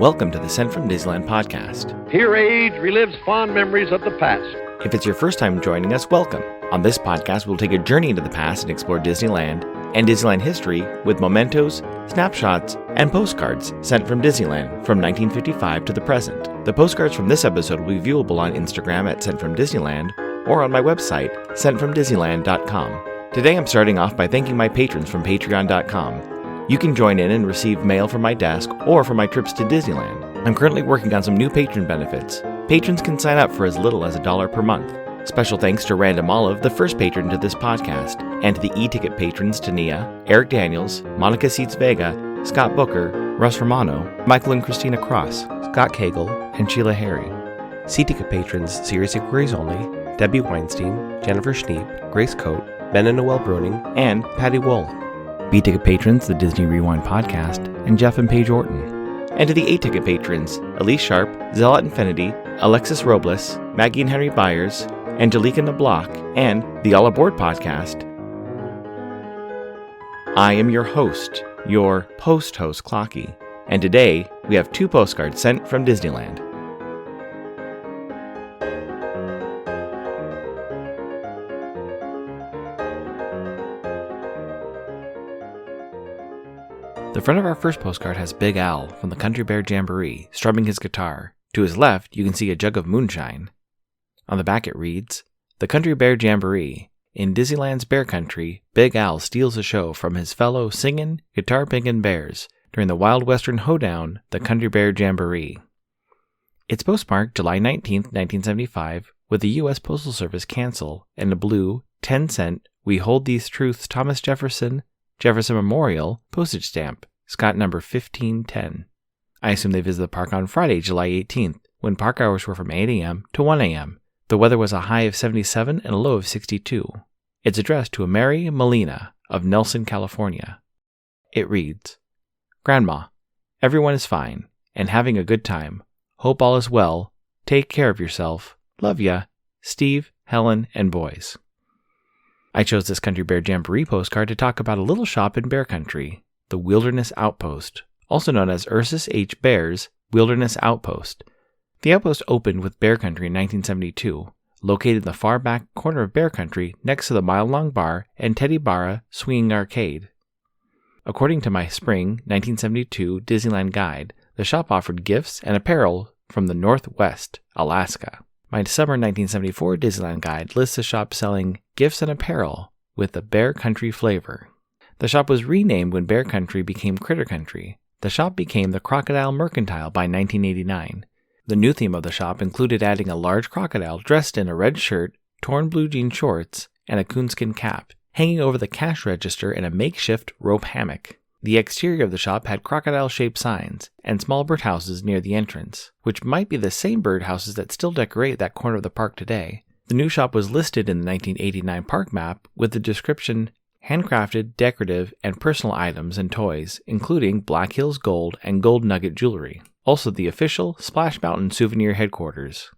Welcome to the Sent from Disneyland podcast. Here age relives fond memories of the past. If it's your first time joining us, welcome. On this podcast, we'll take a journey into the past and explore Disneyland and Disneyland history with mementos, snapshots, and postcards sent from Disneyland from 1955 to the present. The postcards from this episode will be viewable on Instagram at Sent from Disneyland or on my website, sentfromdisneyland.com. Today I'm starting off by thanking my patrons from patreon.com. You can join in and receive mail from my desk or from my trips to Disneyland. I'm currently working on some new patron benefits. Patrons can sign up for as little as $1 per month. Special thanks to Random Olive, the first patron to this podcast, and to the e-ticket patrons Tania, Eric Daniels, Monica Seitz Vega, Scott Booker, Russ Romano, Michael and Christina Cross, Scott Cagle, and Sheila Harry. C-ticket patrons Serious Inquiries Only, Debbie Weinstein, Jennifer Schneep, Grace Coate, Ben and Noel Bruning, and Patty Wool. B-ticket patrons The Disney Rewind Podcast, and Jeff and Paige Orton. And to the A-ticket patrons Elise Sharp, Zealot Infinity, Alexis Robles, Maggie and Henry Byers, Angelica Nablock, and the All Aboard Podcast. I am your host, your post-host Clocky, and today we have 2 postcards sent from Disneyland. The front of our first postcard has Big Al from the Country Bear Jamboree strumming his guitar. To his left, you can see a jug of moonshine. On the back it reads, The Country Bear Jamboree. In Disneyland's Bear Country, Big Al steals a show from his fellow singin', guitar-pickin' bears during the Wild Western Hoedown, the Country Bear Jamboree. It's postmarked July 19, 1975, with the U.S. Postal Service cancel and a blue 10-cent We Hold These Truths Thomas Jefferson Memorial postage stamp, Scott number 1510. I assume they visited the park on Friday, July 18th, when park hours were from 8 a.m. to 1 a.m. The weather was a high of 77 and a low of 62. It's addressed to a Mary Molina of Nelson, California. It reads, Grandma, everyone is fine and having a good time. Hope all is well. Take care of yourself. Love ya. Steve, Helen, and boys. I chose this Country Bear Jamboree postcard to talk about a little shop in Bear Country, the Wilderness Outpost, also known as Ursus H. Bear's Wilderness Outpost. The outpost opened with Bear Country in 1972, located in the far back corner of Bear Country next to the mile-long bar and Teddi Barra swinging arcade. According to my spring 1972 Disneyland guide, the shop offered gifts and apparel from the Northwest, Alaska. My summer 1974 Disneyland guide lists the shop selling gifts and apparel with a Bear Country flavor. The shop was renamed when Bear Country became Critter Country. The shop became the Crocodile Mercantile by 1989. The new theme of the shop included adding a large crocodile dressed in a red shirt, torn blue jean shorts, and a coonskin cap, hanging over the cash register in a makeshift rope hammock. The exterior of the shop had crocodile-shaped signs and small birdhouses near the entrance, which might be the same birdhouses that still decorate that corner of the park today. The new shop was listed in the 1989 park map with the description, handcrafted, decorative, and personal items and toys, including Black Hills Gold and Gold Nugget jewelry. Also the official Splash Mountain souvenir headquarters.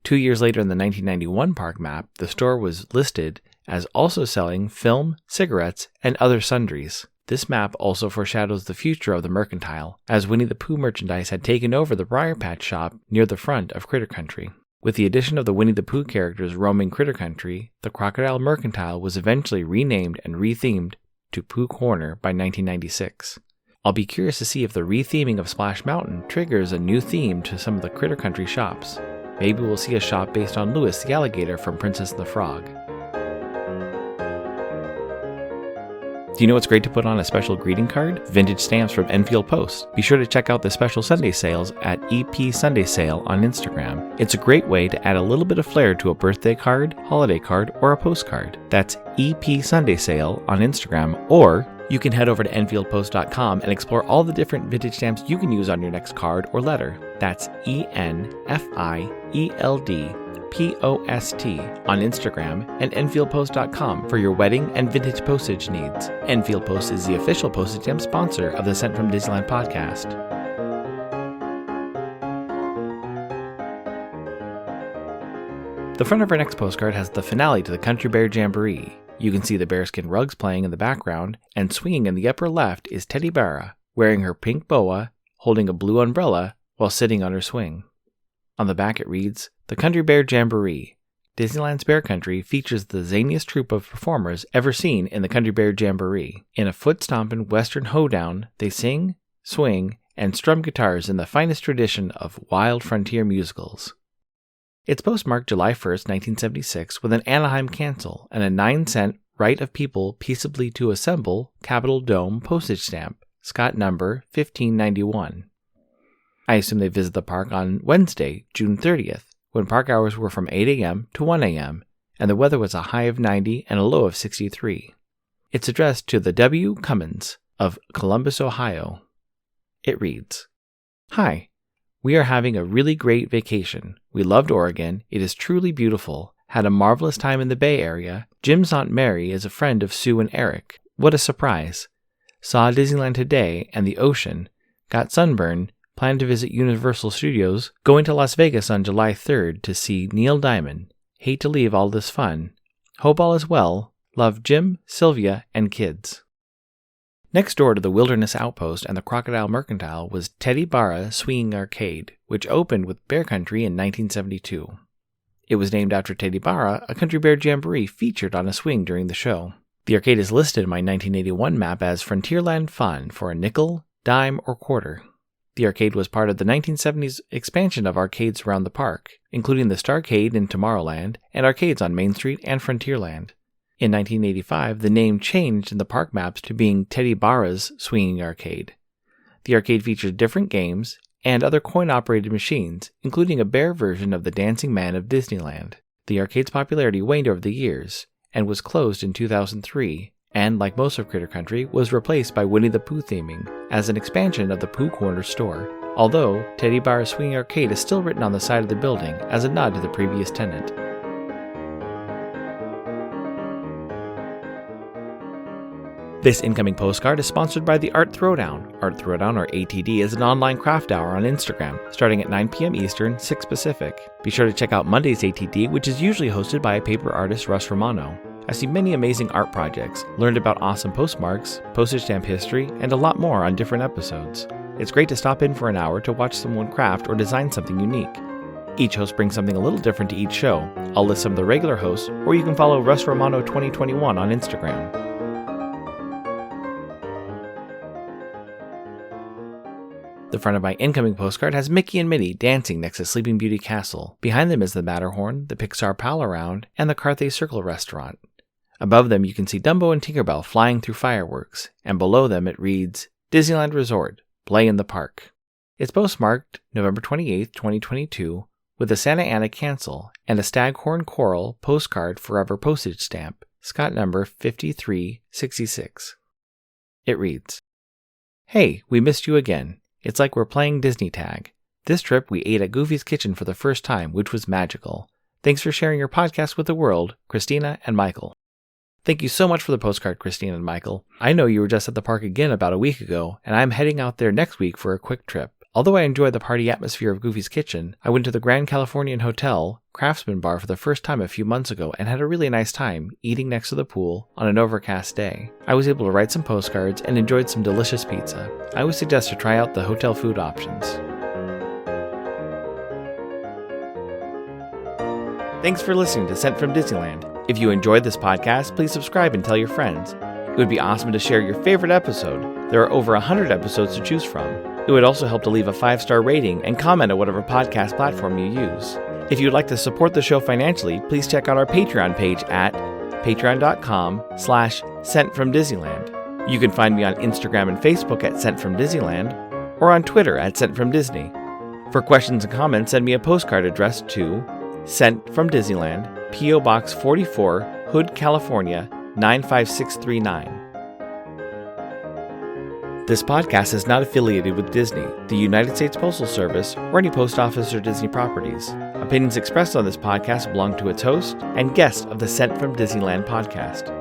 2 years later in the 1991 park map, the store was listed as also selling film, cigarettes, and other sundries. This map also foreshadows the future of the Mercantile, as Winnie the Pooh merchandise had taken over the Briar Patch shop near the front of Critter Country. With the addition of the Winnie the Pooh characters roaming Critter Country, the Crocodile Mercantile was eventually renamed and rethemed to Pooh Corner by 1996. I'll be curious to see if the retheming of Splash Mountain triggers a new theme to some of the Critter Country shops. Maybe we'll see a shop based on Louis the alligator from Princess and the Frog. Do you know what's great to put on a special greeting card? Vintage stamps from Enfield Post. Be sure to check out the special Sunday sales at EP Sunday Sale on Instagram. It's a great way to add a little bit of flair to a birthday card, holiday card, or a postcard. That's EP Sunday Sale on Instagram, or you can head over to EnfieldPost.com and explore all the different vintage stamps you can use on your next card or letter. That's ENFIELDPOST on Instagram and EnfieldPost.com for your wedding and vintage postage needs. Enfield Post is the official postage stamp sponsor of the Sent from Disneyland podcast. The front of our next postcard has the finale to the Country Bear Jamboree. You can see the bearskin rugs playing in the background, and swinging in the upper left is Teddi Barra, wearing her pink boa, holding a blue umbrella, while sitting on her swing. On the back it reads, The Country Bear Jamboree. Disneyland's Bear Country features the zaniest troupe of performers ever seen in the Country Bear Jamboree. In a foot-stompin' western hoedown, they sing, swing, and strum guitars in the finest tradition of wild frontier musicals. It's postmarked July 1st, 1976, with an Anaheim cancel and a 9-cent right of people peaceably to assemble Capitol Dome postage stamp, Scott number 1591. I assume they visit the park on Wednesday, June 30th, when park hours were from 8 a.m. to 1 a.m., and the weather was a high of 90 and a low of 63. It's addressed to the W. Cummins of Columbus, Ohio. It reads, Hi, we are having a really great vacation. We loved Oregon. It is truly beautiful. Had a marvelous time in the Bay Area. Jim's Aunt Mary is a friend of Sue and Eric. What a surprise. Saw Disneyland today and the ocean. Got sunburn. Plan to visit Universal Studios. Going to Las Vegas on July 3rd to see Neil Diamond. Hate to leave all this fun. Hope all is well. Love Jim, Sylvia, and kids. Next door to the Wilderness Outpost and the Crocodile Mercantile was Teddi Barra Swinging Arcade, which opened with Bear Country in 1972. It was named after Teddi Barra, a Country Bear Jamboree featured on a swing during the show. The arcade is listed in my 1981 map as Frontierland Fun for a nickel, dime, or quarter. The arcade was part of the 1970s expansion of arcades around the park, including the Starcade in Tomorrowland and arcades on Main Street and Frontierland. In 1985, the name changed in the park maps to being Teddi Barra's Swinging Arcade. The arcade featured different games and other coin-operated machines, including a bear version of the Dancing Man of Disneyland. The arcade's popularity waned over the years and was closed in 2003, and, like most of Critter Country, was replaced by Winnie the Pooh theming as an expansion of the Pooh Corner store, although Teddi Barra's Swinging Arcade is still written on the side of the building as a nod to the previous tenant. This incoming postcard is sponsored by the Art Throwdown. Art Throwdown, or ATD, is an online craft hour on Instagram, starting at 9 p.m. Eastern, 6 Pacific. Be sure to check out Monday's ATD, which is usually hosted by paper artist Russ Romano. I've seen many amazing art projects, learned about awesome postmarks, postage stamp history, and a lot more on different episodes. It's great to stop in for an hour to watch someone craft or design something unique. Each host brings something a little different to each show. I'll list some of the regular hosts, or you can follow Russ Romano 2021 on Instagram. The front of my incoming postcard has Mickey and Minnie dancing next to Sleeping Beauty Castle. Behind them is the Matterhorn, the Pixar Pal-Around, and the Carthay Circle restaurant. Above them you can see Dumbo and Tinkerbell flying through fireworks, and below them it reads, Disneyland Resort, Play in the Park. It's postmarked November 28, 2022, with a Santa Ana cancel and a Staghorn Coral postcard forever postage stamp, Scott number 5366. It reads, Hey, we missed you again. It's like we're playing Disney tag. This trip we ate at Goofy's Kitchen for the first time, which was magical. Thanks for sharing your podcast with the world, Christina and Michael. Thank you so much for the postcard, Christina and Michael. I know you were just at the park again about a week ago, and I'm heading out there next week for a quick trip. Although I enjoy the party atmosphere of Goofy's Kitchen, I went to the Grand Californian Hotel Craftsman Bar for the first time a few months ago and had a really nice time eating next to the pool on an overcast day. I was able to write some postcards and enjoyed some delicious pizza. I would suggest to try out the hotel food options. Thanks for listening to Sent from Disneyland. If you enjoyed this podcast, please subscribe and tell your friends. It would be awesome to share your favorite episode. There are over 100 episodes to choose from. It would also help to leave a 5-star rating and comment on whatever podcast platform you use. If you'd like to support the show financially, please check out our Patreon page at patreon.com/SentFromDisneyland. You can find me on Instagram and Facebook at Sent From Disneyland, or on Twitter at Sent From Disney. For questions and comments, send me a postcard addressed to Sent From Disneyland, P.O. Box 44, Hood, California, 95639. This podcast is not affiliated with Disney, the United States Postal Service, or any post office or Disney properties. Opinions expressed on this podcast belong to its host and guests of the Sent from Disneyland podcast.